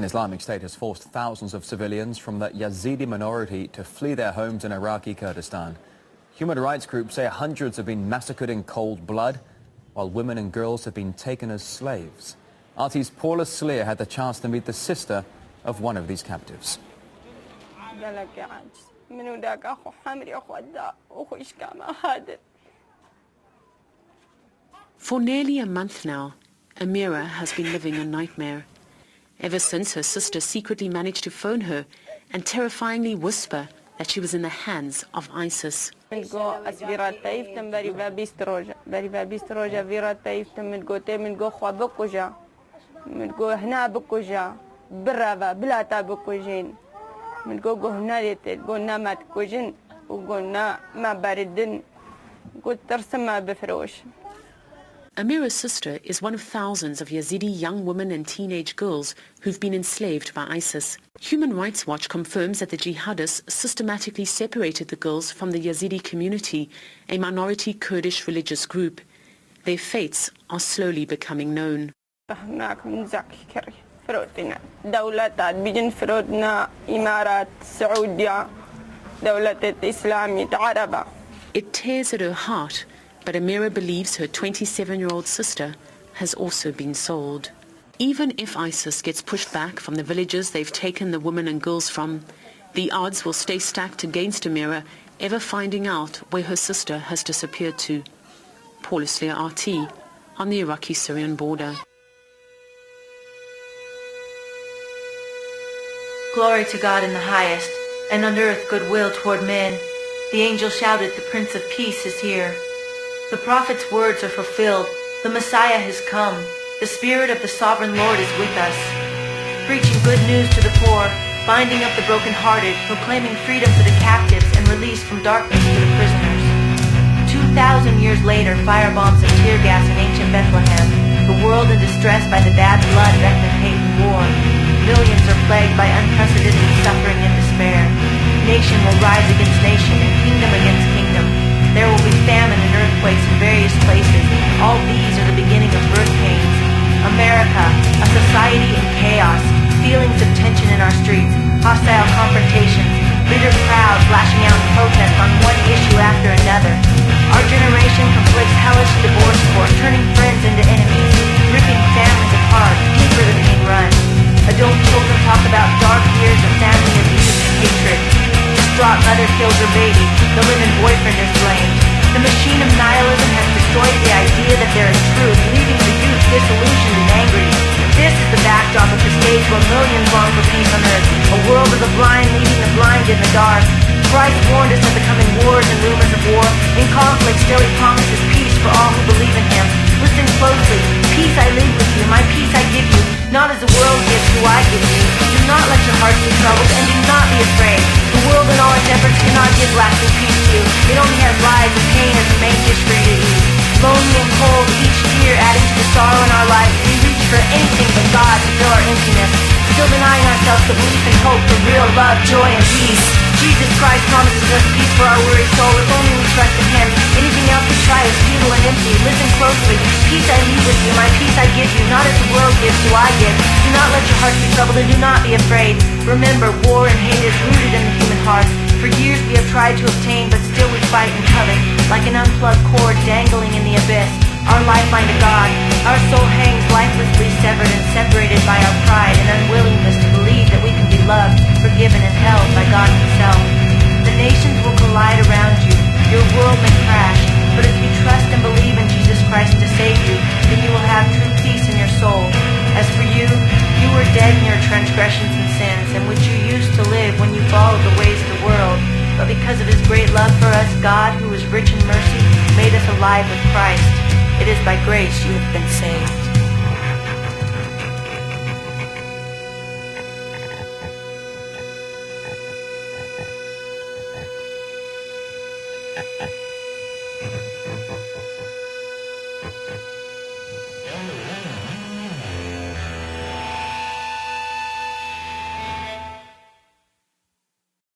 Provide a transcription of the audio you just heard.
An Islamic State has forced thousands of civilians from the Yazidi minority to flee their homes in Iraqi Kurdistan. Human rights groups say hundreds have been massacred in cold blood, while women and girls have been taken as slaves. RT's Paula Sleer had the chance to meet the sister of one of these captives. For nearly a month now, Amira has been living a nightmare. Ever since her sister secretly managed to phone her and terrifyingly whisper that she was in the hands of ISIS. Amira's sister is one of thousands of Yazidi young women and teenage girls who've been enslaved by ISIS. Human Rights Watch confirms that the jihadists systematically separated the girls from the Yazidi community, a minority Kurdish religious group. Their fates are slowly becoming known. It tears at her heart, but Amira believes her 27-year-old sister has also been sold. Even if ISIS gets pushed back from the villages they've taken the women and girls from, the odds will stay stacked against Amira ever finding out where her sister has disappeared to. Paula Sleer, RT, on the Iraqi-Syrian border. Glory to God in the highest, and on earth goodwill toward men. The angel shouted, the Prince of Peace is here. The prophet's words are fulfilled. The Messiah has come. The Spirit of the Sovereign Lord is with us. Preaching good news to the poor, binding up the brokenhearted, proclaiming freedom to the captives and release from darkness to the prisoners. 2,000 years later, firebombs and tear gas in ancient Bethlehem. The world in distress by the bad blood, reckoned hate and war. Millions are plagued by unprecedented suffering and despair. Nation will rise against nation and kingdom against kingdom. There will be famine and earthquakes in various places. All these are the beginning of birth pains. America, a society in chaos, feelings of tension in our streets, hostile confrontations, bitter crowds lashing out in protest on one issue after another. Our generation conflicts hellish divorce court, turning friends into enemies, ripping families apart, deeper the pain runs. Adult children talk about dark years of family abuse and hatred. Distraught mother kills her baby, the living boyfriend is blamed. The machine of nihilism has destroyed the idea that there is truth, leaving the youth disillusioned and angry. This is the backdrop of the stage where millions long for peace on earth, a world of the blind leading the blind in the dark. Christ warned us of the coming wars and rumors of war. In conflict still he promises peace for all who believe in him. Listen closely. Peace I leave with you, my peace I give you. Not as the world gives, do I give you. Do not let your hearts be troubled, and do not be afraid. The world in all its efforts cannot give lasting peace to you. It only has lies and pain as the main dish for you to eat. Lonely and cold, each tear adding to the sorrow in our lives. We reach for anything but God to fill our emptiness. Still denying ourselves the belief and hope for real love, joy, and peace. Jesus Christ promises us peace for our weary soul if only we trust in him. Anything else we try is futile and empty. Listen closely. Peace I leave with you, my peace I give you. Not as the world gives, do I give. Do not let your hearts be troubled and do not be afraid. Remember, war and hate is rooted in the human heart. For years we have tried to obtain, but still we fight and covet, like an unplugged cord dangling in the abyss. Our lifeline to God, our soul hangs lifelessly severed and separated by our pride and unwillingness to believe that we can be loved, forgiven, and held by God himself. The nations will collide around you, your world may crash, but if you trust and believe in Jesus Christ to save you, then you will have true peace in your soul. As for you, you were dead in your transgressions and sins, in which you used to live when you followed the ways of the world. But because of his great love for us, God, who is rich in mercy, made us alive with Christ. It is by grace you have been saved.